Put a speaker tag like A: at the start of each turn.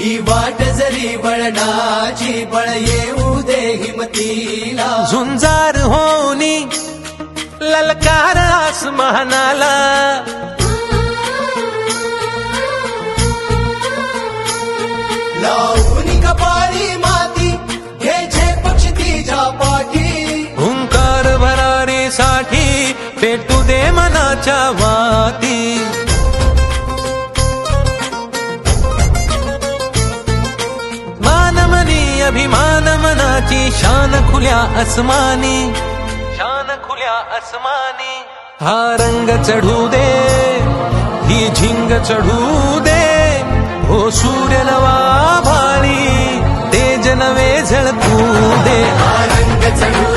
A: ही वाट जरी बळणाची बळ येऊ दे हिमतीला
B: झुंजार होनी ललकार आसमानाला
A: लावून कपाळी माती घ्यायचे पक्ष तिच्या पाठी
B: हुंकार भरारीसाठी पेटू दे मनाच्या वाती मानमनी अभिमान मनाची शान खुल्या आसमानी शान खुल्या आसमानी हा रंग चढू दे ही झिंग चढू दे हो सूर्य नवा भाळी तेज नवे झळकू दे
A: हा रंग चढू